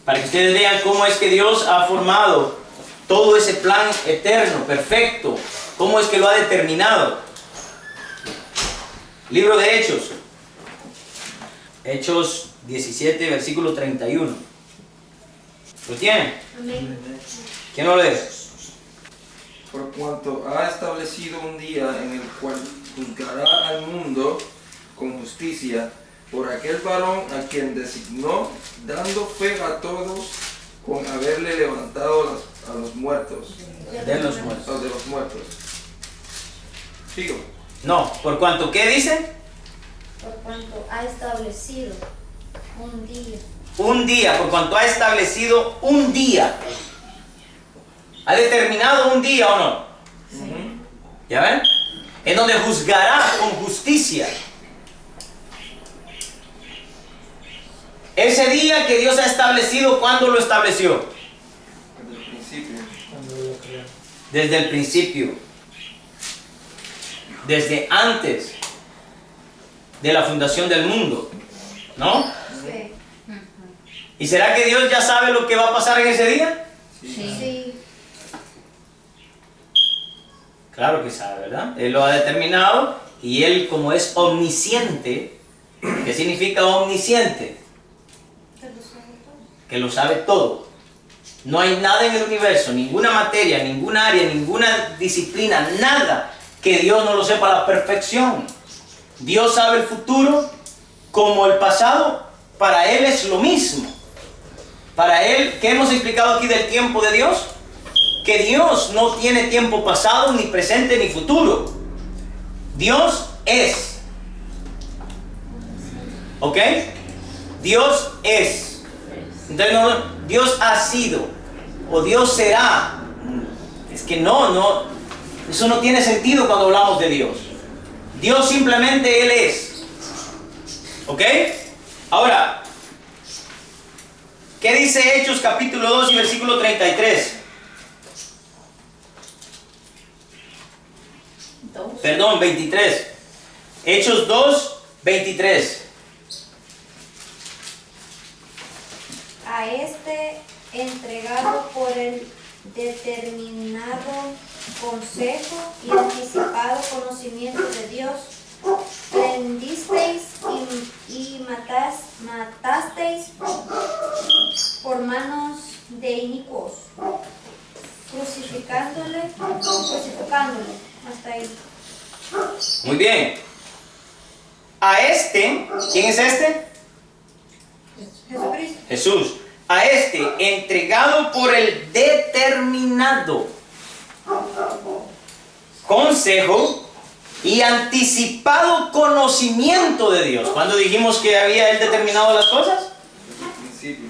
para que ustedes vean cómo es que Dios ha formado todo ese plan eterno, perfecto, cómo es que lo ha determinado. Libro de Hechos. Hechos 17, versículo 31. ¿Lo tienen? Amén. ¿Quién lo lee? Por cuanto ha establecido un día en el cual juzgará al mundo con justicia por aquel varón a quien designó, dando fe a todos con haberle levantado a los muertos. De los muertos. O de los muertos. Sigo. No, por cuanto, ¿qué dice? Por cuanto ha establecido un día. Un día, por cuanto ha establecido un día. ¿Ha determinado un día o no? ¿Ya ven? En donde juzgará con justicia. Ese día que Dios ha establecido, ¿cuándo lo estableció? Desde el principio. Desde el principio. Desde antes de la fundación del mundo. ¿No? Sí. ¿Y será que Dios ya sabe lo que va a pasar en ese día? Sí. Claro que sabe, ¿verdad? Él lo ha determinado y Él, como es omnisciente, ¿qué significa omnisciente? Que lo sabe todo. No hay nada en el universo, ninguna materia, ninguna área, ninguna disciplina, nada que Dios no lo sepa a la perfección. Dios sabe el futuro como el pasado, para Él es lo mismo. Para Él, ¿qué hemos explicado aquí del tiempo de Dios? Que Dios no tiene tiempo pasado, ni presente, ni futuro. Dios es. ¿Ok? Dios es. Entonces, no, Dios ha sido, o Dios será. Es que no, eso no tiene sentido cuando hablamos de Dios. Dios simplemente Él es. ¿Ok? Ahora, ¿qué dice Hechos capítulo 2 y versículo 33? Perdón, 23. Hechos 2, 23. A este entregado por el determinado consejo y anticipado conocimiento de Dios, prendisteis y matasteis por manos de inicuos, crucificándole, hasta ahí. Muy bien. A este, ¿quién es este? Jesucristo. Jesús. A este, entregado por el determinado consejo y anticipado conocimiento de Dios. ¿Cuándo dijimos que había Él determinado las cosas? Desde el principio.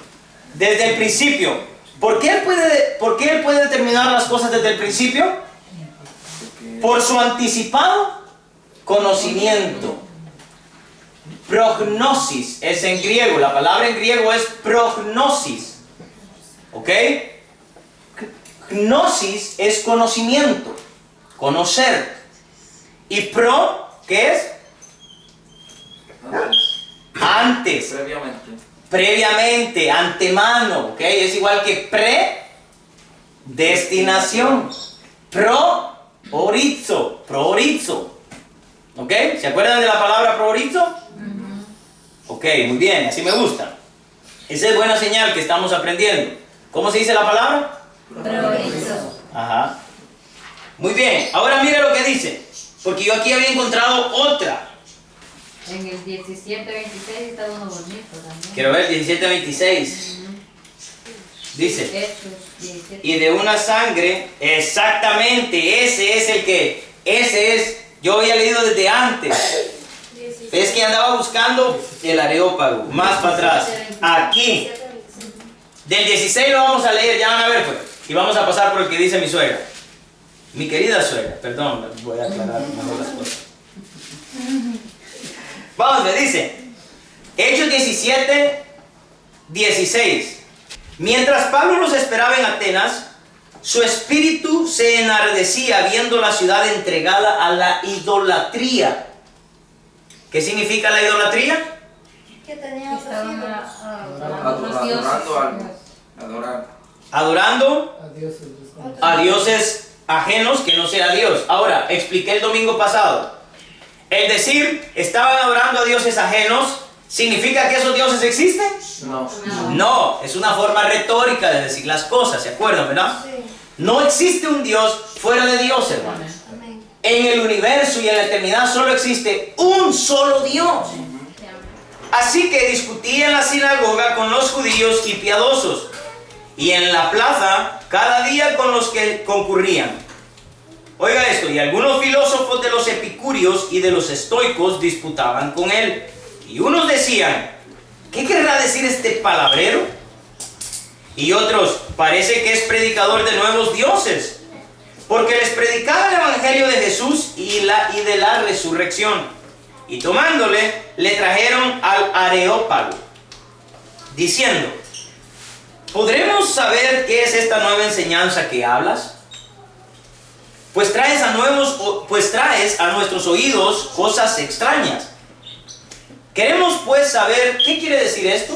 Desde el principio. ¿Por qué Él puede determinar las cosas desde el principio? Por su anticipado conocimiento. Prognosis es en griego. La palabra en griego es prognosis. ¿Ok? Gnosis es conocimiento. Conocer. Y pro, ¿qué es? Antes. Previamente. Previamente, antemano. ¿Ok? Es igual que predestinación. Pro-orizo. ¿Ok? ¿Se acuerdan de la palabra pro-orizo? Ok, muy bien, así me gusta. Esa es buena señal que estamos aprendiendo. ¿Cómo se dice la palabra? Prolizo. Ajá. Muy bien, ahora mira lo que dice. Porque yo aquí había encontrado otra. En el 17:26 está uno bonito también. Quiero ver, 17:26. Dice. Hechos 17. Y de una sangre, exactamente, ese es, yo había leído desde antes. Es que andaba buscando el Areópago, más para atrás, aquí. Del 16 lo vamos a leer, ya van a ver pues. Y vamos a pasar por el que dice mi suegra. Mi querida suegra, perdón, voy a aclarar mejor las cosas. Vamos, me dice, Hechos 17:16. Mientras Pablo los esperaba en Atenas, su espíritu se enardecía viendo la ciudad entregada a la idolatría. ¿Qué significa la idolatría? Que tenía otros Estaban ídolos. adorando los dioses. Adorando algo. Adorando A Dios es desconocido. a dioses ajenos que no sea Dios. Ahora, expliqué el domingo pasado. El decir, estaban adorando a dioses ajenos, ¿significa que esos dioses existen? No. No, es una forma retórica de decir las cosas, ¿se acuerdan, verdad? Sí. No existe un Dios fuera de Dios, hermanos. Amén. En el universo y en la eternidad solo existe un solo Dios. Así que discutí en la sinagoga con los judíos y piadosos, y en la plaza cada día con los que concurrían. Oiga esto, y algunos filósofos de los epicúreos y de los estoicos disputaban con él. Y unos decían, ¿qué querrá decir este palabrero? Y otros, parece que es predicador de nuevos dioses, porque les predicaba el evangelio de Jesús y de la resurrección. Y tomándole, le trajeron al Areópago, diciendo, ¿podremos saber qué es esta nueva enseñanza que hablas? Pues traes a nuestros oídos cosas extrañas. Queremos pues saber qué quiere decir esto.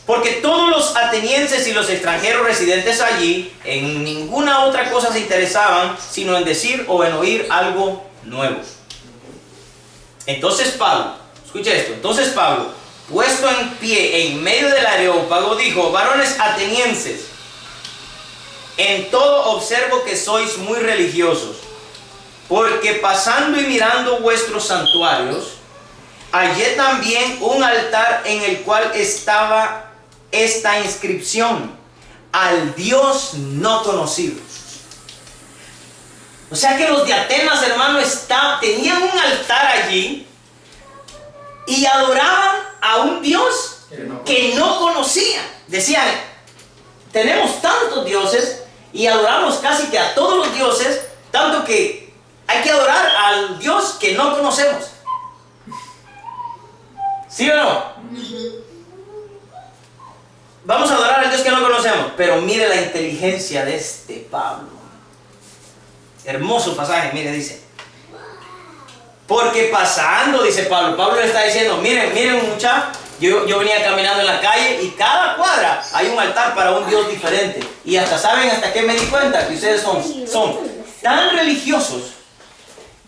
Porque todos los atenienses y los extranjeros residentes allí en ninguna otra cosa se interesaban sino en decir o en oír algo nuevo. Entonces Pablo, escuche esto, entonces Pablo, puesto en pie en medio del Areópago, dijo, varones atenienses, en todo observo que sois muy religiosos, porque pasando y mirando vuestros santuarios, hallé también un altar en el cual estaba esta inscripción, al Dios no conocido. O sea que los de Atenas, hermano, tenían un altar allí y adoraban a un Dios que no conocían. Decían, tenemos tantos dioses y adoramos casi que a todos los dioses, tanto que hay que adorar al Dios que no conocemos. ¿Sí o no? Vamos a adorar al Dios que no conocemos, pero mire la inteligencia de este Pablo. Hermoso pasaje, mire, dice. Porque pasando, dice Pablo le está diciendo, miren muchachos, yo venía caminando en la calle y cada cuadra hay un altar para un Dios diferente. Y ¿saben hasta qué me di cuenta? Que ustedes son tan religiosos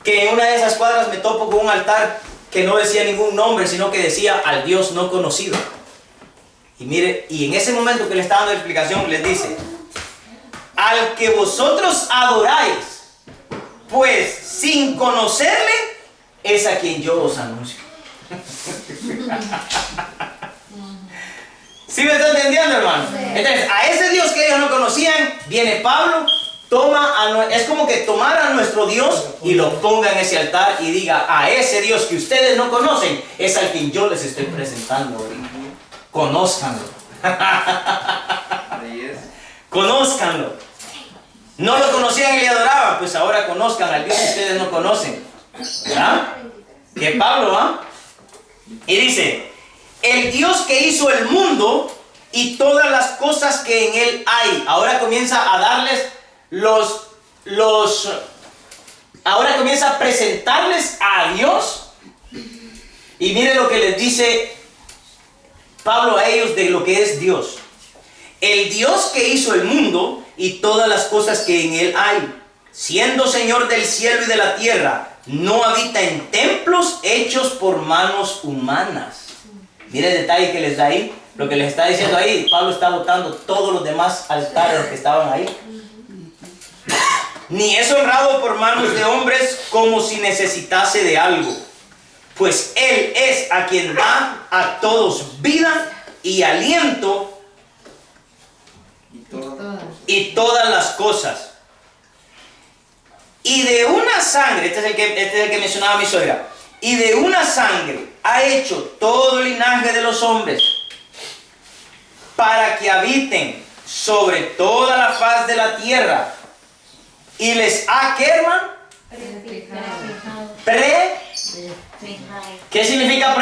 que en una de esas cuadras me topo con un altar que no decía ningún nombre, sino que decía al Dios no conocido. Y mire, y en ese momento que le está dando la explicación, les dice, al que vosotros adoráis, pues sin conocerle, es a quien yo os anuncio. ¿Sí me está entendiendo, hermano? Sí. Entonces, a ese Dios que ellos no conocían, viene Pablo, es como que tomar a nuestro Dios y lo ponga en ese altar y diga, a ese Dios que ustedes no conocen, es al quien yo les estoy presentando ahorita. Conózcanlo. Ahí es. Conózcanlo. No lo conocían y le adoraban, pues ahora conozcan al Dios que ustedes no conocen. ¿Verdad? Que Pablo, ¿ah? Y dice, el Dios que hizo el mundo y todas las cosas que en él hay. Ahora comienza a darles ahora comienza a presentarles a Dios. Y mire lo que les dice Pablo a ellos de lo que es Dios. El Dios que hizo el mundo y todas las cosas que en él hay, siendo Señor del cielo y de la tierra, no habita en templos hechos por manos humanas. Mire el detalle que les da ahí, lo que les está diciendo ahí. Pablo está botando todos los demás altares que estaban ahí. Ni es honrado por manos de hombres como si necesitase de algo, pues Él es a quien da a todos vida y aliento y todas las cosas. Y de una sangre, este es el que mencionaba mi suegra, y de una sangre ha hecho todo el linaje de los hombres para que habiten sobre toda la faz de la tierra. Y les ha, ¿qué, hermano? ¿Qué significa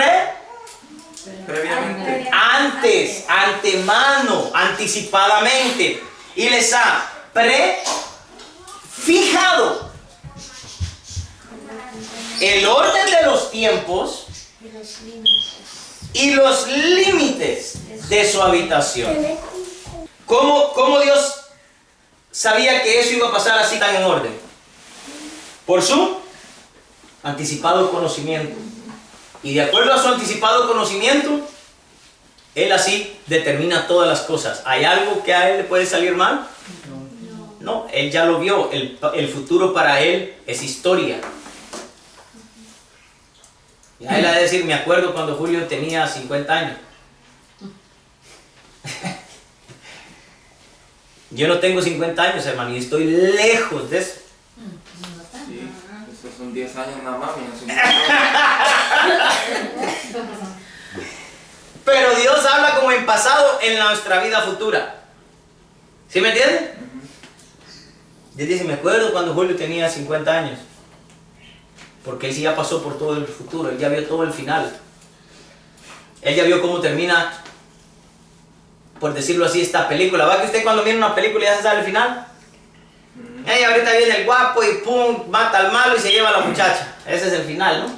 Previamente. Antes, antemano, anticipadamente. Y les ha fijado el orden de los tiempos y los límites de su habitación. ¿Cómo Dios sabía que eso iba a pasar así tan en orden? Por su anticipado conocimiento. Y de acuerdo a su anticipado conocimiento, Él así determina todas las cosas. ¿Hay algo que a Él le puede salir mal? No, Él ya lo vio. El futuro para Él es historia. Y a Él ha de decir, me acuerdo cuando Julio tenía 50 años. Yo no tengo 50 años, hermano, y estoy lejos de eso. Sí, esos son 10 años nada más, Pero Dios habla como en pasado en nuestra vida futura. ¿Sí me entienden? Dios dice, me acuerdo cuando Julio tenía 50 años. Porque Él sí ya pasó por todo el futuro, Él ya vio todo el final. Él ya vio cómo termina, por decirlo así, esta película. ¿Va que usted cuando mira una película ya se sabe el final? Y ahorita viene el guapo y pum, mata al malo y se lleva a la muchacha. Ese es el final, ¿no?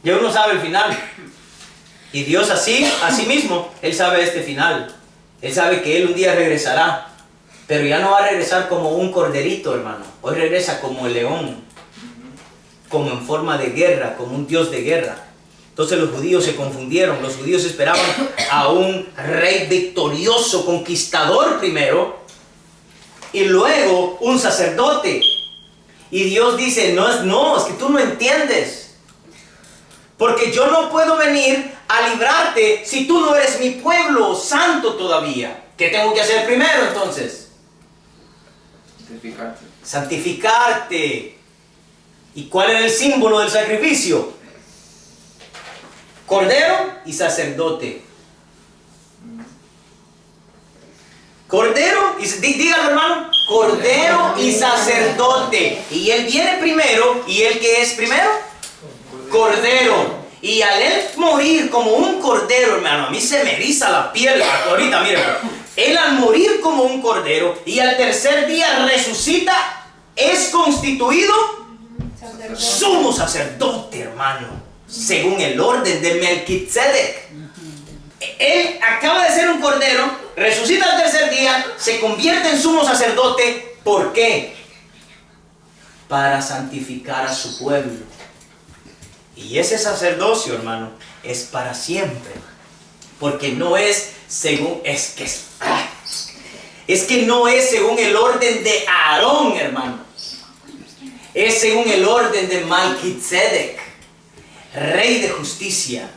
Ya uno sabe el final. Y Dios así mismo, Él sabe este final. Él sabe que Él un día regresará. Pero ya no va a regresar como un corderito, hermano. Hoy regresa como el león. Como en forma de guerra, como un Dios de guerra. Entonces los judíos se confundieron. Los judíos esperaban a un rey victorioso, conquistador primero, y luego un sacerdote. Y Dios dice, no, es que tú no entiendes. Porque yo no puedo venir a librarte si tú no eres mi pueblo santo todavía. ¿Qué tengo que hacer primero entonces? Santificarte. Santificarte. ¿Y cuál era el símbolo del sacrificio? Cordero y sacerdote. Cordero, dígalo hermano, cordero y sacerdote. Y Él viene primero, ¿y Él qué es primero? Cordero. Y al Él morir como un cordero, hermano, a mí se me eriza la piel ahorita, miren. Él al morir como un cordero y al tercer día resucita, es constituido sumo sacerdote, hermano, según el orden de Melquisedec. Él acaba de ser un cordero, resucita al tercer día, se convierte en sumo sacerdote. ¿Por qué? Para santificar a su pueblo. Y ese sacerdocio, hermano, es para siempre. Porque no es según, es que no es según el orden de Aarón, hermano. Es según el orden de Melquisedec, rey de justicia,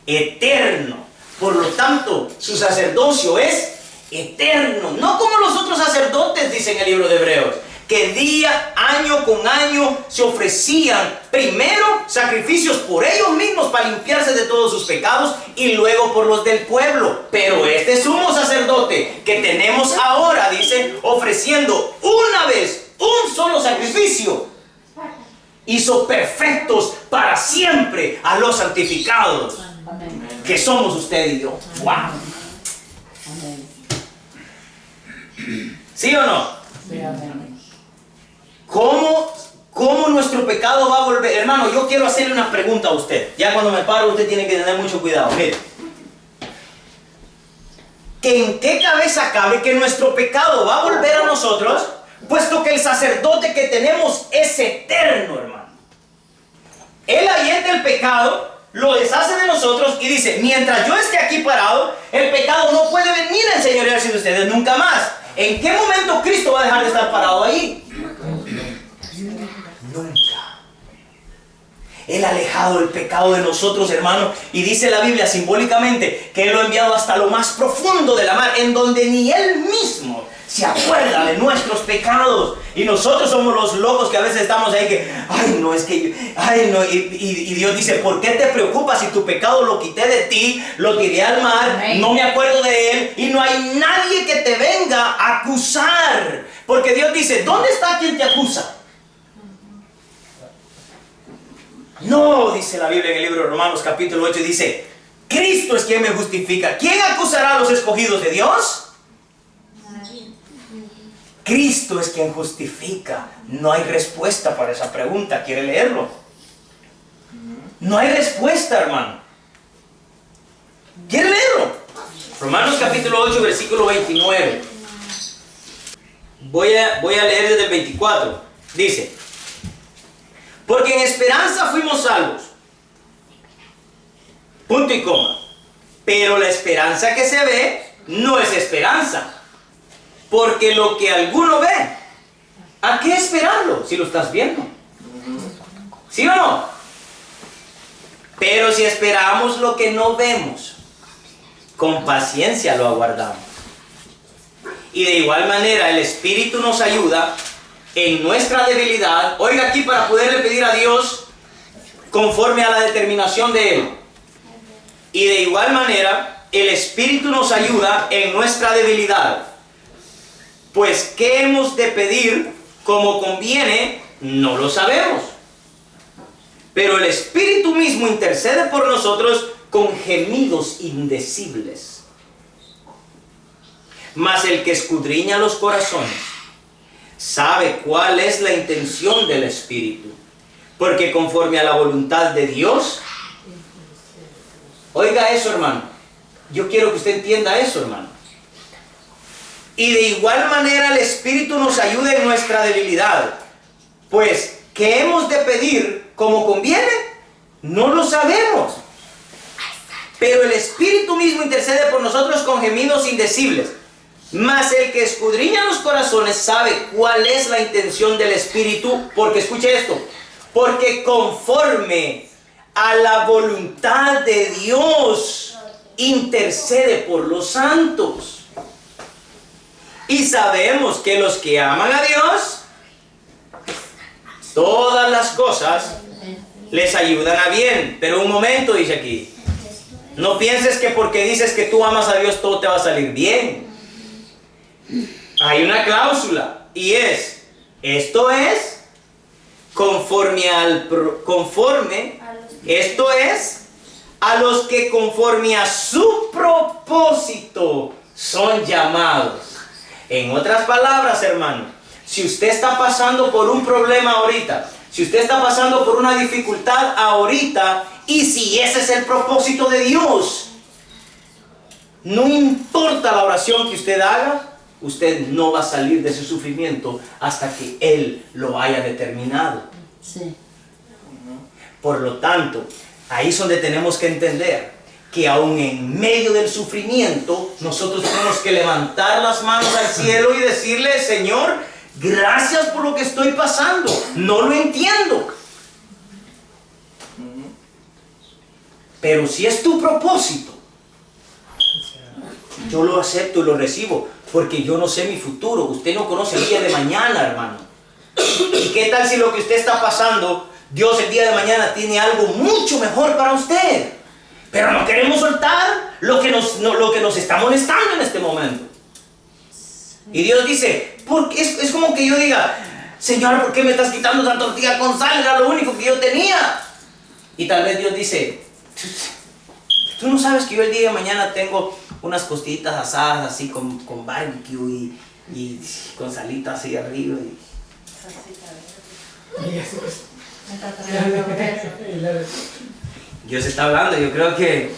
eterno. Por lo tanto, su sacerdocio es eterno. No como los otros sacerdotes, dice en el libro de Hebreos, que año con año, se ofrecían primero sacrificios por ellos mismos para limpiarse de todos sus pecados y luego por los del pueblo. Pero este sumo sacerdote que tenemos ahora, dice, ofreciendo una vez un solo sacrificio, hizo perfectos para siempre a los santificados, que somos usted y yo. ¡Wow! ¿Sí o no? ¿Cómo nuestro pecado va a volver? Hermano, yo quiero hacerle una pregunta a usted. Ya cuando me paro, usted tiene que tener mucho cuidado. Mire. ¿En qué cabeza cabe que nuestro pecado va a volver a nosotros, puesto que el sacerdote que tenemos es eterno, hermano? Él avienta el pecado, lo deshace de nosotros y dice, mientras yo esté aquí parado, el pecado no puede venir a enseñorearse de ustedes nunca más. ¿En qué momento Cristo va a dejar de estar parado ahí? Nunca. Él ha alejado el pecado de nosotros, hermano, y dice la Biblia simbólicamente que Él lo ha enviado hasta lo más profundo de la mar, en donde ni Él mismo se acuerda de nuestros pecados. Y nosotros somos los locos que a veces estamos ahí que, ay no, es que, ay no, y Dios dice, ¿por qué te preocupas si tu pecado lo quité de ti, lo tiré al mar, no me acuerdo de él, y no hay nadie que te venga a acusar? Porque Dios dice, ¿dónde está quien te acusa? No, dice la Biblia en el libro de Romanos capítulo 8, dice, Cristo es quien me justifica. ¿Quién acusará a los escogidos de Dios? Cristo es quien justifica. No hay respuesta para esa pregunta. ¿Quiere leerlo? No hay respuesta, hermano. ¿Quiere leerlo? Romanos capítulo 8, versículo 29. Voy a leer desde el 24. Dice: porque en esperanza fuimos salvos. Punto y coma. Pero la esperanza que se ve no es esperanza. Porque lo que alguno ve, ¿a qué esperarlo si lo estás viendo? ¿Sí o no? Pero si esperamos lo que no vemos, con paciencia lo aguardamos. Y de igual manera el Espíritu nos ayuda en nuestra debilidad. Oiga aquí, para poderle pedir a Dios conforme a la determinación de Él. Y de igual manera el Espíritu nos ayuda en nuestra debilidad. Pues ¿qué hemos de pedir como conviene? No lo sabemos. Pero el Espíritu mismo intercede por nosotros con gemidos indecibles. Mas el que escudriña los corazones sabe cuál es la intención del Espíritu, porque conforme a la voluntad de Dios, oiga eso, hermano, yo quiero que usted entienda eso, hermano. Y de igual manera el Espíritu nos ayuda en nuestra debilidad, pues ¿qué hemos de pedir como conviene? No lo sabemos. Pero el Espíritu mismo intercede por nosotros con gemidos indecibles. Mas el que escudriña los corazones sabe cuál es la intención del Espíritu, porque escuche esto, porque conforme a la voluntad de Dios intercede por los santos. Y sabemos que los que aman a Dios, todas las cosas les ayudan a bien. Pero un momento, dice aquí, no pienses que porque dices que tú amas a Dios todo te va a salir bien. Hay una cláusula y es, esto es conforme esto es a los que conforme a su propósito son llamados. En otras palabras, hermano, si usted está pasando por un problema ahorita, si usted está pasando por una dificultad ahorita, y si ese es el propósito de Dios, no importa la oración que usted haga, usted no va a salir de ese sufrimiento hasta que Él lo haya determinado. Sí. Por lo tanto, ahí es donde tenemos que entender que aún en medio del sufrimiento, nosotros tenemos que levantar las manos al cielo y decirle: Señor, gracias por lo que estoy pasando, no lo entiendo. Pero si es tu propósito, yo lo acepto y lo recibo, porque yo no sé mi futuro. Usted no conoce el día de mañana, hermano. ¿Y qué tal si lo que usted está pasando, Dios el día de mañana tiene algo mucho mejor para usted? Pero no queremos soltar lo que nos está molestando en este momento. Y Dios dice, porque es como que yo diga: Señor, ¿por qué me estás quitando esa tortilla con sal? Era lo único que yo tenía. Y tal vez Dios dice: tú no sabes que yo el día de mañana tengo unas costillitas asadas así con barbecue y con salita así arriba. Dios está hablando, yo creo que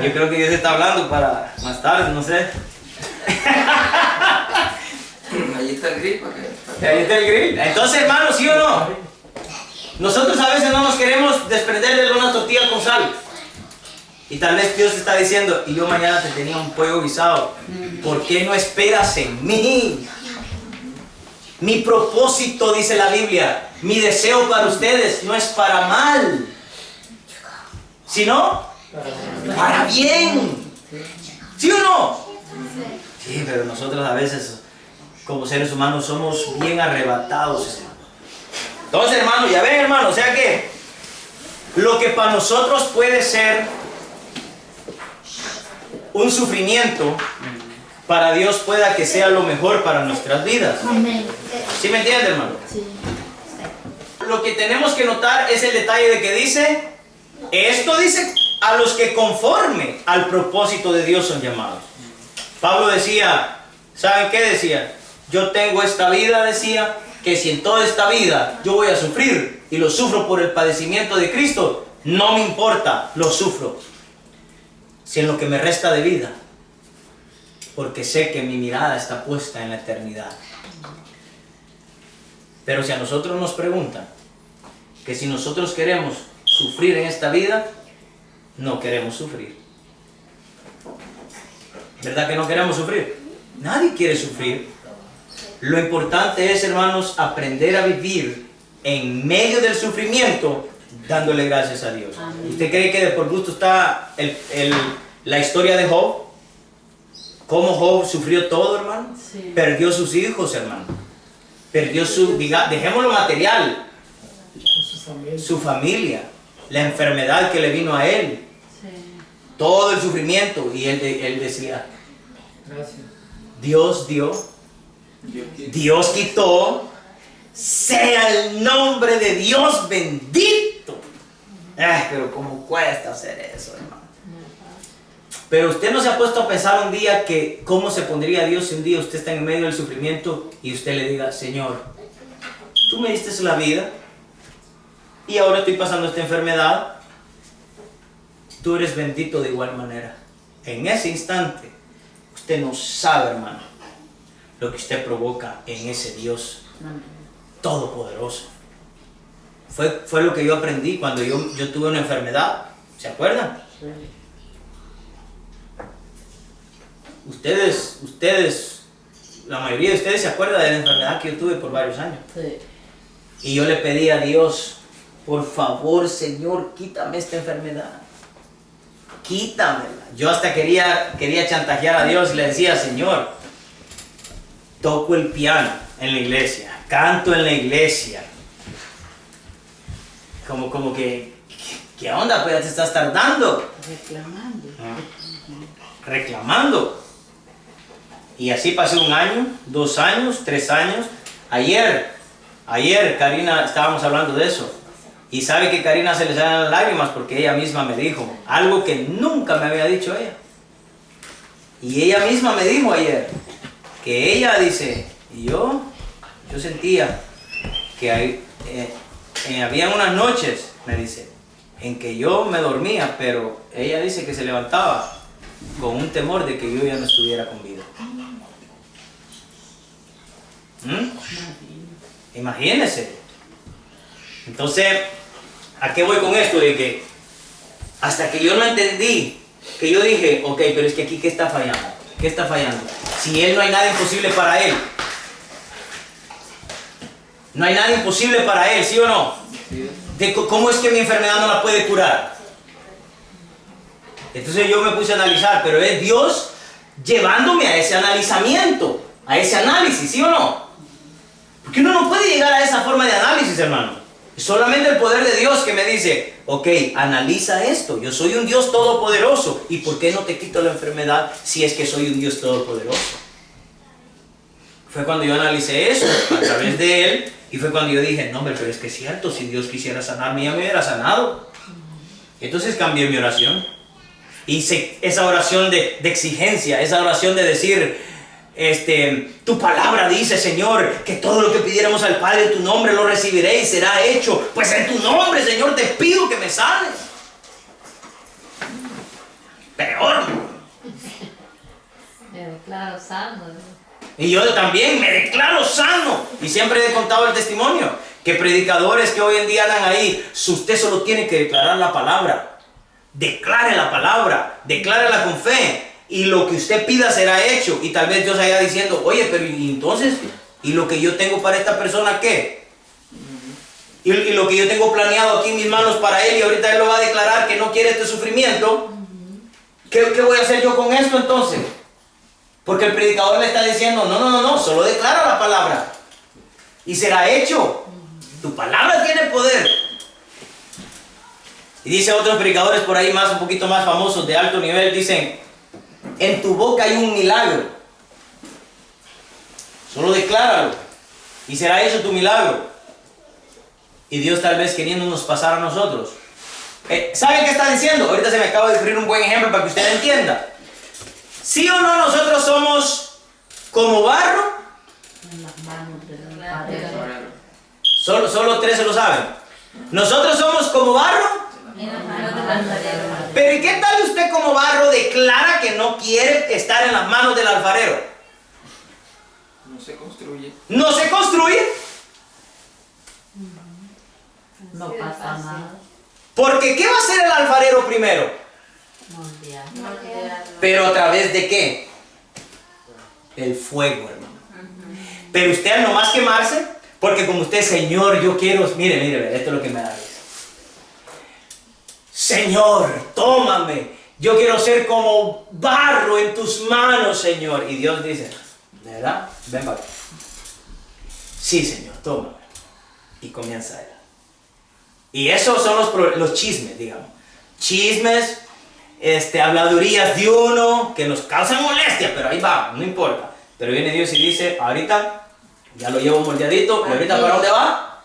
Dios está hablando para más tarde, no sé. Ahí está el grill, ¿para qué? Ahí está el grill. Entonces, hermanos, ¿sí o no? Nosotros a veces no nos queremos desprender de una tortilla con sal. Y tal vez Dios está diciendo: y yo mañana te tenía un pollo guisado. ¿Por qué no esperas en mí? Mi propósito, dice la Biblia, mi deseo para ustedes no es para mal, sino para bien. ¿Sí o no? Sí, pero nosotros a veces, como seres humanos, somos bien arrebatados, hermano. Entonces, hermano, ya ven, hermano, o sea que lo que para nosotros puede ser un sufrimiento, para Dios pueda que sea lo mejor para nuestras vidas. Amén. ¿Sí me entiende, hermano? Sí. Lo que tenemos que notar es el detalle de que dice, esto dice a los que conforme al propósito de Dios son llamados. Pablo decía, ¿saben qué decía? Yo tengo esta vida, decía, que si en toda esta vida yo voy a sufrir y lo sufro por el padecimiento de Cristo, no me importa, lo sufro. si en lo que me resta de vida, porque sé que mi mirada está puesta en la eternidad. Pero si a nosotros nos preguntan que si nosotros queremos sufrir en esta vida, no queremos sufrir. ¿Verdad que no queremos sufrir? Nadie quiere sufrir. Lo importante es, hermanos, aprender a vivir en medio del sufrimiento dándole gracias a Dios. Amén. ¿Usted cree que de por gusto está la historia de Job? ¿Cómo Job sufrió todo, hermano? Sí. Perdió sus hijos, hermano. Perdió dejémoslo material, su familia, la enfermedad que le vino a él, Sí. todo el sufrimiento. Y él decía, Gracias. Dios dio, Dios quitó, sea el nombre de Dios bendito. Pero cómo cuesta hacer eso, hermano. Pero usted no se ha puesto a pensar un día que cómo se pondría Dios si un día usted está en medio del sufrimiento y usted le diga, Señor, tú me diste la vida y ahora estoy pasando esta enfermedad, tú eres bendito de igual manera. En ese instante, usted no sabe, hermano, lo que usted provoca en ese Dios todopoderoso. Fue lo que yo aprendí cuando yo tuve una enfermedad. ¿Se acuerdan? Sí. Ustedes, la mayoría de ustedes se acuerdan de la enfermedad que yo tuve por varios años. Sí. Y yo le pedí a Dios, por favor, Señor, quítame esta enfermedad. Quítamela. Yo hasta quería chantajear a Dios y le decía, Señor, toco el piano en la iglesia, canto en la iglesia. Como que, ¿qué onda? Pues ya te estás tardando. Reclamando. Reclamando. Y así pasó 1 año, 2 años, 3 años. Ayer, Karina, estábamos hablando de eso. Y sabe que Karina se le salen las lágrimas porque ella misma me dijo algo que nunca me había dicho ella. Y ella misma me dijo ayer que ella dice, y yo sentía que había unas noches, me dice, en que yo me dormía, pero ella dice que se levantaba con un temor de que yo ya no estuviera con vida. Imagínense. Entonces, ¿a qué voy con esto? De que hasta que yo no entendí, que yo dije, ok, pero es que aquí ¿qué está fallando? ¿Qué está fallando? Si Él no hay nada imposible para Él. No hay nada imposible para Él, ¿sí o no? ¿Cómo es que mi enfermedad no la puede curar? Entonces yo me puse a analizar, pero es Dios llevándome a ese analizamiento, a ese análisis, ¿sí o no? Porque uno no puede llegar a esa forma de análisis, hermano. Es solamente el poder de Dios que me dice, ok, analiza esto, yo soy un Dios todopoderoso, ¿y por qué no te quito la enfermedad si es que soy un Dios todopoderoso? Fue cuando yo analicé eso a través de Él, y fue cuando yo dije, no, hombre, pero es que es cierto, si Dios quisiera sanarme, ya me hubiera sanado. Entonces cambié mi oración. Hice esa oración de exigencia, esa oración de decir, tu palabra dice, Señor, que todo lo que pidiéramos al Padre en tu nombre lo recibiré y será hecho. Pues en tu nombre, Señor, te pido que me sanes. Peor. Me declaro sano. Y yo también me declaro sano. Y siempre he contado el testimonio que predicadores que hoy en día andan ahí, usted solo tiene que declarar la palabra. Declare la palabra, declárela con fe. Y lo que usted pida será hecho. Y tal vez Dios haya diciendo, oye, pero ¿y entonces? ¿Y lo que yo tengo para esta persona qué? Y lo que yo tengo planeado aquí en mis manos para él, y ahorita él lo va a declarar que no quiere este sufrimiento. ¿Qué voy a hacer yo con esto entonces? Porque el predicador le está diciendo, no, solo declara la palabra. Y será hecho. Tu palabra tiene poder. Y dice otros predicadores por ahí un poquito más famosos, de alto nivel, dicen, en tu boca hay un milagro. Solo decláralo y será hecho tu milagro. Y Dios tal vez queriéndonos pasar a nosotros. ¿Saben qué está diciendo? Ahorita se me acaba de ocurrir un buen ejemplo para que usted entienda. ¿Sí o no nosotros somos como barro? En las manos del Padre. Solo 3 se lo saben. Nosotros somos como barro En las manos del alfarero. Pero ¿y qué tal usted como barro declara que no quiere estar en las manos del alfarero? No se construye. ¿No se construye? No pasa nada. Porque ¿qué va a hacer el alfarero primero? Moldear. ¿Pero a través de qué? El fuego, hermano. Pero usted al nomás quemarse, porque como usted, Señor, yo quiero, mire, esto es lo que me da risa. Señor, tómame, yo quiero ser como barro en tus manos, Señor. Y Dios dice, ¿de verdad? Ven para acá. Sí, Señor, tómame. Y comienza él. Y esos son los chismes, digamos. Chismes, habladurías de uno que nos causan molestia, pero ahí va, no importa. Pero viene Dios y dice, ahorita ya lo llevo moldeadito, y ahorita ¿para dónde va?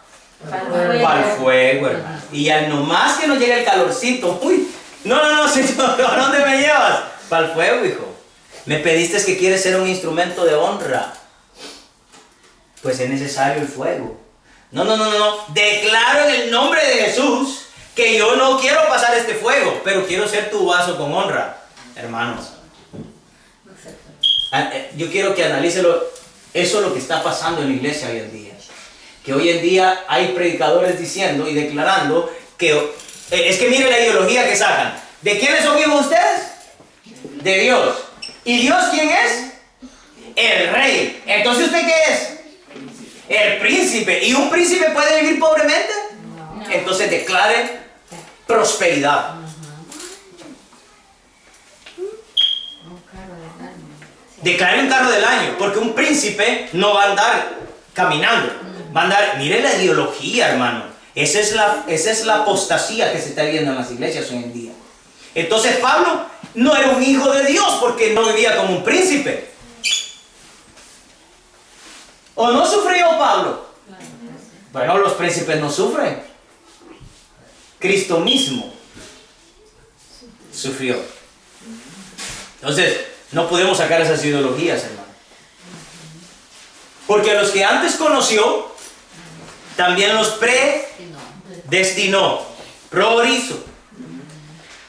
Para el fuego, hermano. Y al nomás que nos llegue el calorcito, uy, no, Señor, ¿a dónde me llevas? Para el fuego, hijo. Me pediste que quieres ser un instrumento de honra. Pues es necesario el fuego. No. Declaro en el nombre de Jesús que yo no quiero pasar este fuego, pero quiero ser tu vaso con honra, hermanos. Yo quiero que analícelo. Eso es lo que está pasando en la iglesia hoy en día. Que hoy en día hay predicadores diciendo y declarando que es que mire la ideología que sacan. ¿De quiénes son hijos ustedes? De Dios. ¿Y Dios quién es? El rey. Entonces ¿usted qué es? El príncipe. ¿Y un príncipe puede vivir pobremente? No. Entonces declare prosperidad. Declare un carro del año, porque un príncipe no va a andar caminando, va a andar, mire la ideología, hermano. Esa es la apostasía que se está viendo en las iglesias hoy en día. Entonces Pablo no era un hijo de Dios porque no vivía como un príncipe. ¿O no sufrió Pablo? Bueno, los príncipes no sufren. Cristo mismo sufrió. Entonces, no podemos sacar esas ideologías, hermano. Porque a los que antes conoció, también los predestinó, priorizó,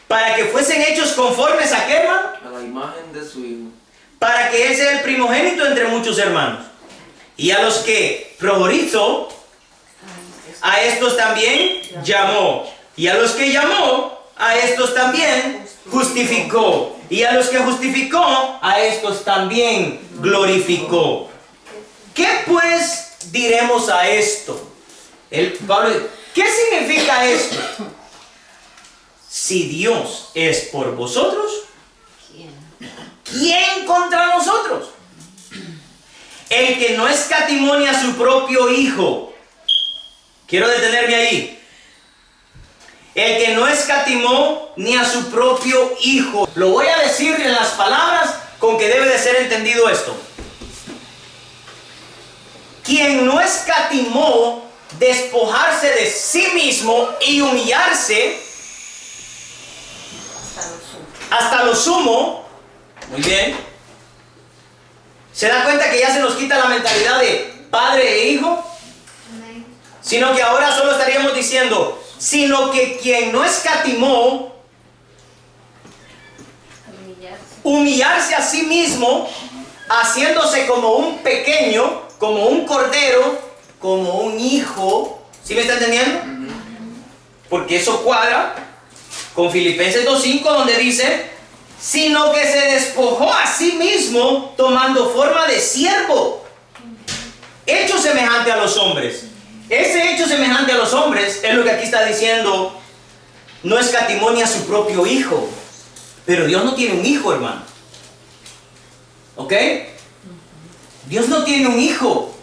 para que fuesen hechos conformes a qué, hermano? A la imagen de su hijo. Para que Él sea el primogénito entre muchos hermanos. Y a los que priorizó, a estos también llamó. Y a los que llamó, a estos también justificó. Y a los que justificó, a estos también glorificó. ¿Qué pues diremos a esto? Pablo dice, ¿qué significa esto? Si Dios es por vosotros, ¿quién contra nosotros? El que no escatimó ni a su propio hijo. Quiero detenerme ahí. El que no escatimó ni a su propio hijo. Lo voy a decir en las palabras con que debe de ser entendido esto. Quien no escatimó despojarse de sí mismo y humillarse hasta lo sumo. Muy bien. ¿Se da cuenta que ya se nos quita la mentalidad de padre e hijo? Sino que ahora solo estaríamos diciendo, sino que quien no escatimó humillarse a sí mismo, haciéndose como un pequeño, como un cordero, como un hijo. ¿Sí me está entendiendo? Porque eso cuadra con Filipenses 2:5, donde dice, sino que se despojó a sí mismo tomando forma de siervo, hecho semejante a los hombres. Ese hecho semejante a los hombres es lo que aquí está diciendo, no escatimó ni a su propio hijo. Pero Dios no tiene un hijo, hermano. ¿Ok? Dios no tiene un hijo.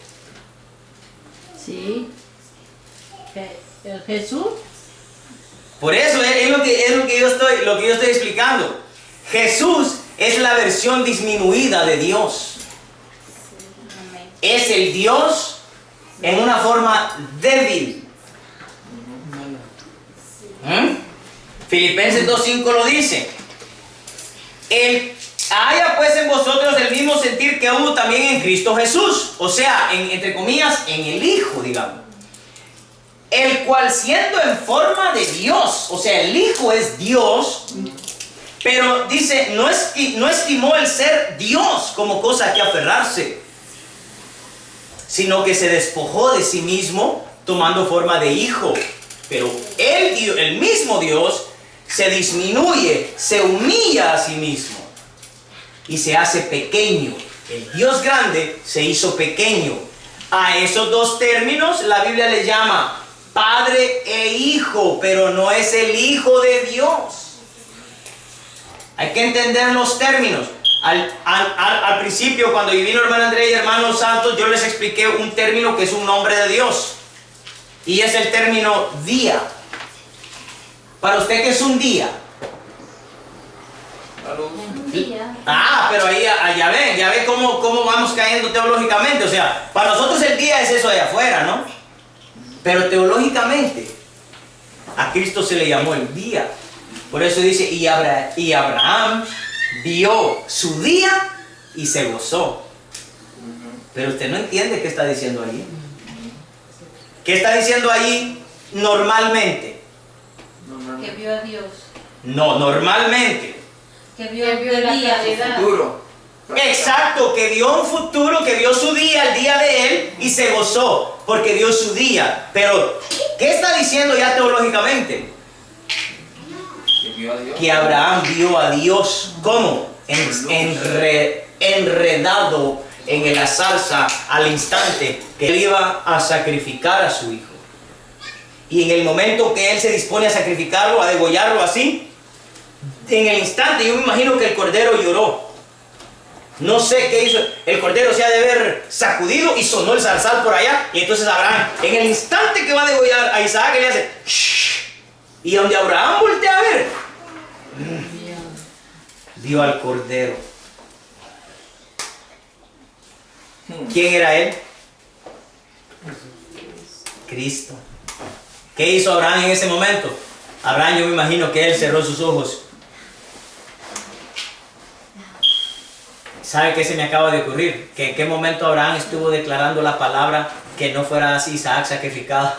Sí. Jesús. Por eso es lo que yo estoy explicando. Jesús es la versión disminuida de Dios. Es el Dios en una forma débil. Filipenses 2:5 lo dice. Haya pues en vosotros el mismo sentir que hubo también en Cristo Jesús. O sea, entre comillas, en el Hijo, digamos. el cual siendo en forma de Dios, o sea, el Hijo es Dios, pero dice, no estimó el ser Dios como cosa que aferrarse, sino que se despojó de sí mismo tomando forma de Hijo. Pero el mismo Dios se disminuye, se humilla a sí mismo y se hace pequeño. El Dios grande se hizo pequeño. A esos dos términos la Biblia les llama Padre e Hijo, pero no es el Hijo de Dios. Hay que entender los términos. Al principio, cuando vino hermano Andrés y hermanos santos, yo les expliqué un término que es un nombre de Dios. Y es el término día. Para usted, ¿qué es un día? Un día. Pero ahí ya ve cómo vamos cayendo teológicamente. O sea, para nosotros el día es eso de afuera, ¿no? Pero teológicamente, a Cristo se le llamó el día. Por eso dice, y Abraham vio su día y se gozó. Pero usted no entiende qué está diciendo allí. ¿Qué está diciendo allí normalmente? Que vio a Dios. No, normalmente. Que vio el día. Futuro. Exacto, que vio un futuro, que vio su día, el día de él, y se gozó, porque vio su día. Pero, ¿qué está diciendo ya teológicamente? Que vio a Dios. Que Abraham vio a Dios, ¿cómo? Enredado en la salsa al instante que él iba a sacrificar a su hijo. Y en el momento que él se dispone a sacrificarlo, a degollarlo así, en el instante yo me imagino que el cordero lloró. No sé qué hizo, el cordero se ha de haber sacudido y sonó el zarzal por allá. Y entonces Abraham, en el instante que va a degollar a Isaac, le hace shh. Y donde Abraham voltea a ver, vio al cordero. ¿Quién era él? Cristo. ¿Qué hizo Abraham en ese momento? Abraham, yo me imagino que él cerró sus ojos. ¿Sabe qué se me acaba de ocurrir? Que en qué momento Abraham estuvo declarando la palabra que no fuera así Isaac sacrificado.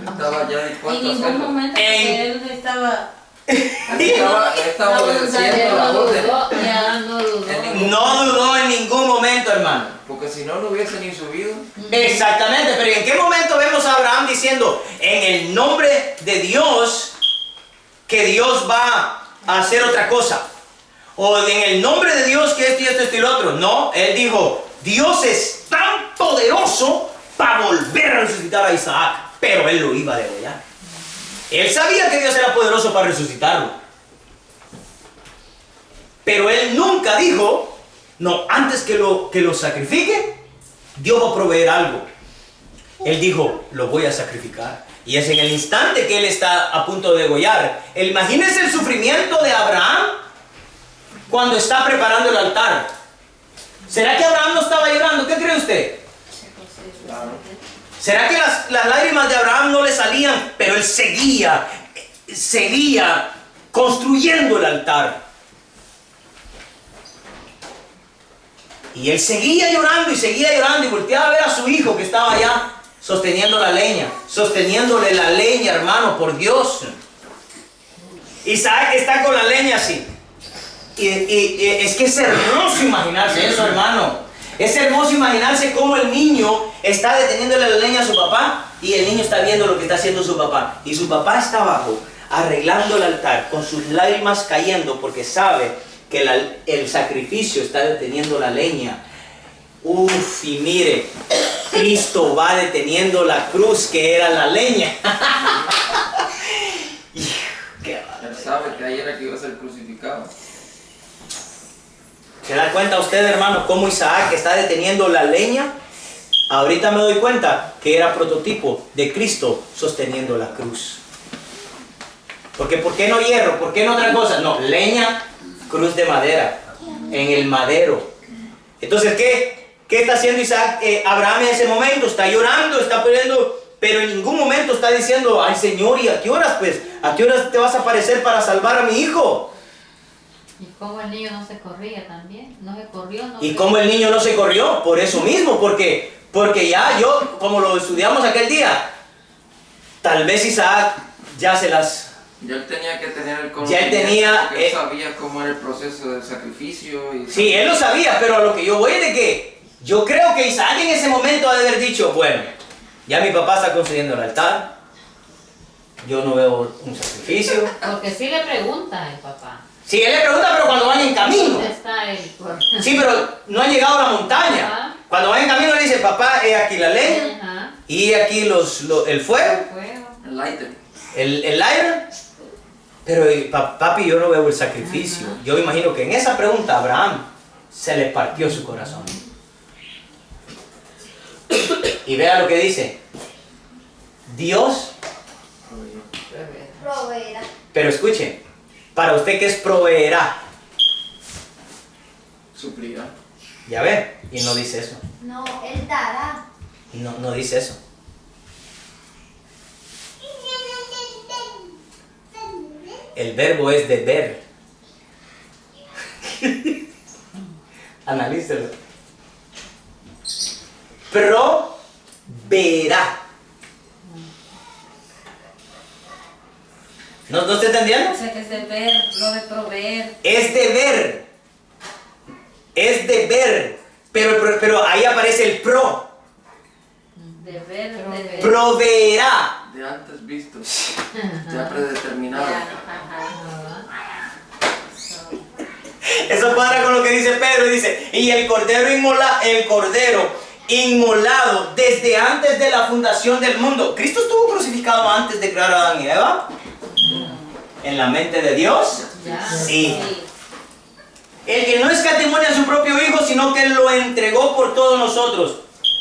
Estaba ya dispuesto En a ningún hacerlo. momento que él estaba Estaba obedeciendo la orden. No dudó en ningún momento, hermano. Porque si no, no hubiese ni subido. Exactamente, pero ¿en qué momento vemos a Abraham diciendo en el nombre de Dios que Dios va a hacer otra cosa? O en el nombre de Dios que esto y esto, esto y lo otro. No, él dijo, Dios es tan poderoso para volver a resucitar a Isaac, pero él lo iba a degollar. Él sabía que Dios era poderoso para resucitarlo. Pero él nunca dijo, no, antes que lo sacrifique, Dios va a proveer algo. Él dijo, lo voy a sacrificar. Y es en el instante que él está a punto de degollar. Imagínense el sufrimiento de Abraham cuando está preparando el altar. ¿Será que Abraham no estaba llorando? ¿Qué cree usted? ¿Será que las lágrimas de Abraham no le salían? Pero él seguía construyendo el altar. Y él seguía llorando y volteaba a ver a su hijo que estaba allá sosteniendo la leña, sosteniéndole la leña, hermano, por Dios. Isaac está con la leña así. Y es que es hermoso imaginarse eso, hermano. Es hermoso imaginarse cómo el niño está deteniéndole la leña a su papá y el niño está viendo lo que está haciendo su papá. Y su papá está abajo, arreglando el altar, con sus lágrimas cayendo porque sabe que el sacrificio está deteniendo la leña. Uf, y mire, Cristo va deteniendo la cruz que era la leña. Él sabe que ahí era que iba a ser crucificado. ¿Se da cuenta usted, hermano, cómo Isaac está deteniendo la leña? Ahorita me doy cuenta que era prototipo de Cristo sosteniendo la cruz. Porque ¿por qué no hierro? ¿Por qué no otra cosa? No, leña, cruz de madera, en el madero. Entonces, ¿qué está haciendo Isaac? Abraham en ese momento está llorando, está pidiendo, pero en ningún momento está diciendo, ay Señor, ¿y a qué horas pues? ¿A qué horas te vas a aparecer para salvar a mi hijo? ¿Y cómo el niño no se corría también? No se corrió. ¿Y cómo el niño no se corrió? Por eso mismo, porque Porque ya yo, como lo estudiamos aquel día, tal vez Isaac ya se las... Ya él tenía que tener el Ya él conocimiento, tenía, porque él sabía cómo era el proceso del sacrificio. Y Sí, él lo sabía, pero a lo que yo voy es de que yo creo que Isaac en ese momento ha de haber dicho, bueno, ya mi papá está construyendo el altar, yo no veo un sacrificio. Porque sí le pregunta el papá. Sí, él le pregunta, pero cuando van en camino. ¿Dónde está el cordero? Sí, pero no han llegado a la montaña. Ajá. Cuando van en camino le dice, papá, he aquí la leña, Ajá. y he aquí el fuego, Fuego. el lighter. el aire. Pero papi, yo no veo el sacrificio. Ajá. Yo imagino que en esa pregunta a Abraham se le partió su corazón. Y vea lo que dice. Dios, Proveerá. pero escuchen, para usted que es proveerá. Suplirá. Ya ve, y no dice eso. No, Él dará. No dice eso. El verbo es deber. Analícelo. Proveerá. ¿No está entendiendo? O sea que es deber, lo de proveer. Es deber. Es deber. Pero ahí aparece el pro. Deber, deber. Proveerá. De antes visto. Ya predeterminado. Ajá. Eso cuadra con lo que dice Pedro. Dice, y el cordero inmolado desde antes de la fundación del mundo. ¿Cristo estuvo crucificado antes de crear a Adán y Eva? ¿En la mente de Dios? Ya. Sí. El que no escatimó a su propio Hijo, sino que lo entregó por todos nosotros.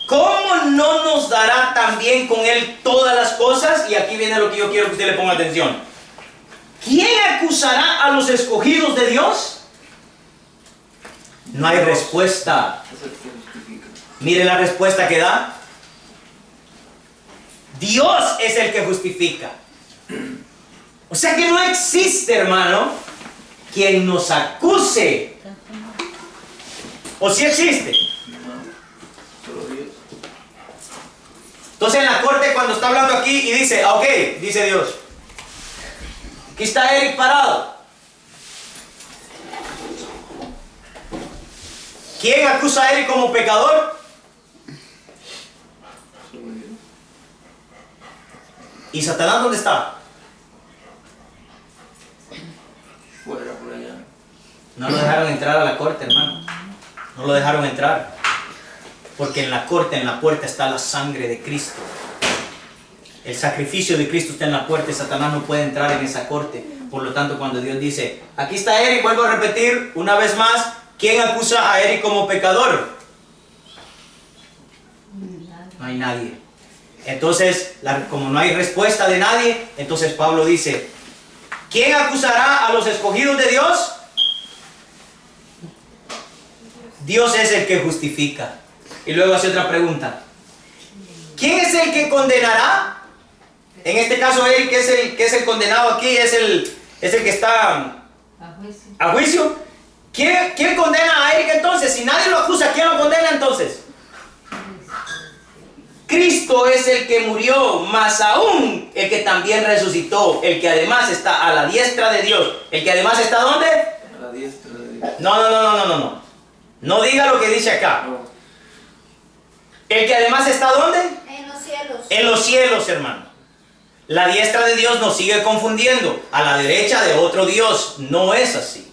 ¿Cómo no nos dará también con Él todas las cosas? Y aquí viene lo que yo quiero que usted le ponga atención. ¿Quién acusará a los escogidos de Dios? No hay respuesta. Es el que justifica. Mire la respuesta que da. Dios es el que justifica. O sea que no existe, hermano, quien nos acuse. ¿O sí existe? No, solo Dios. Entonces en la corte cuando está hablando aquí y dice, ok, dice Dios, aquí está Eric parado. ¿Quién acusa a Eric como pecador? Solo Dios. ¿Y Satanás dónde está? Fuera por allá. No lo dejaron entrar a la corte, hermano. No lo dejaron entrar. Porque en la corte, en la puerta está la sangre de Cristo. El sacrificio de Cristo está en la puerta y Satanás no puede entrar en esa corte. Por lo tanto, cuando Dios dice, aquí está Eric, vuelvo a repetir una vez más, ¿quién acusa a Eric como pecador? No hay nadie. Entonces, como no hay respuesta de nadie, entonces Pablo dice, ¿quién acusará a los escogidos de Dios? Dios es el que justifica. Y luego hace otra pregunta. ¿Quién es el que condenará? En este caso, Eric, que es el condenado aquí, es el que está A juicio. a juicio. ¿Quién condena a Eric entonces? Si nadie lo acusa, ¿quién lo condena entonces? Cristo es el que murió, más aún el que también resucitó, el que además está a la diestra de Dios. ¿El que además está dónde? A la diestra de Dios. No. No diga lo que dice acá. No. ¿El que además está dónde? En los cielos. En los cielos, hermano. La diestra de Dios nos sigue confundiendo. A la derecha de otro Dios. No es así.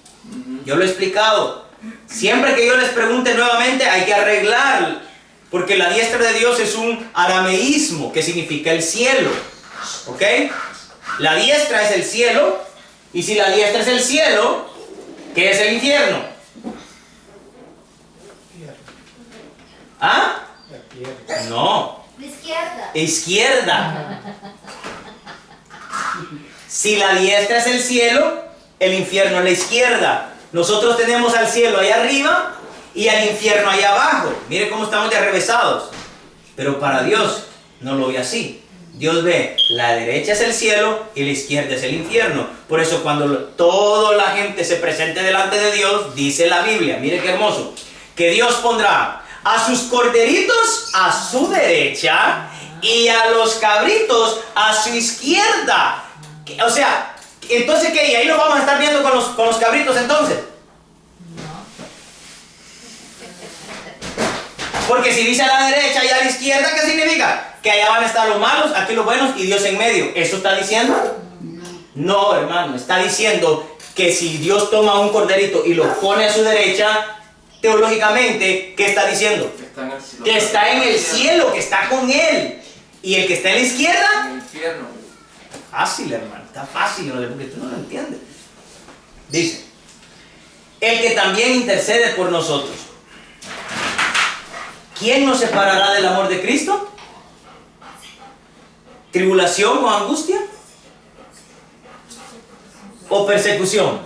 Yo lo he explicado. Siempre que yo les pregunte nuevamente, hay que arreglar. Porque la diestra de Dios es un arameísmo que significa el cielo. ¿Ok? La diestra es el cielo. Y si la diestra es el cielo, ¿qué es el infierno? ¿Ah? No. La izquierda. Izquierda. Si la diestra es el cielo, el infierno es la izquierda. Nosotros tenemos al cielo allá arriba y al infierno allá abajo. Mire cómo estamos de arrevesados. Pero para Dios no lo ve así. Dios ve, la derecha es el cielo y la izquierda es el infierno. Por eso cuando toda la gente se presente delante de Dios, dice la Biblia, mire qué hermoso, que Dios pondrá a sus corderitos a su derecha y a los cabritos a su izquierda. O sea, entonces ¿qué? ¿Y ahí nos vamos a estar viendo con los cabritos entonces? Porque si dice a la derecha y a la izquierda, ¿qué significa? Que allá van a estar los malos, aquí los buenos y Dios en medio. ¿Eso está diciendo? No, hermano, está diciendo que si Dios toma un corderito y lo pone a su derecha, teológicamente, ¿qué está diciendo? Que está en el cielo, que está con Él. Y el que está en la izquierda, en el infierno. fácil, hermano, está fácil, porque tú no lo entiendes. Dice, el que también intercede por nosotros. ¿Quién nos separará del amor de Cristo? ¿Tribulación o angustia? ¿O persecución?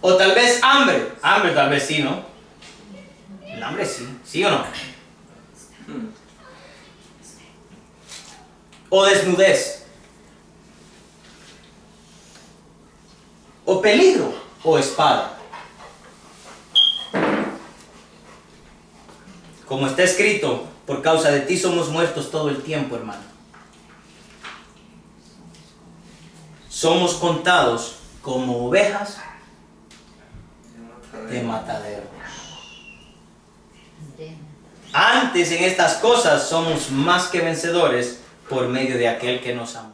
¿O tal vez hambre? Hambre tal vez sí, ¿no? El hambre sí, ¿sí o no? ¿O desnudez? ¿O peligro? ¿O espada? Como está escrito, por causa de ti somos muertos todo el tiempo, hermano. Somos contados como ovejas de matadero. Antes en estas cosas somos más que vencedores por medio de aquel que nos amó.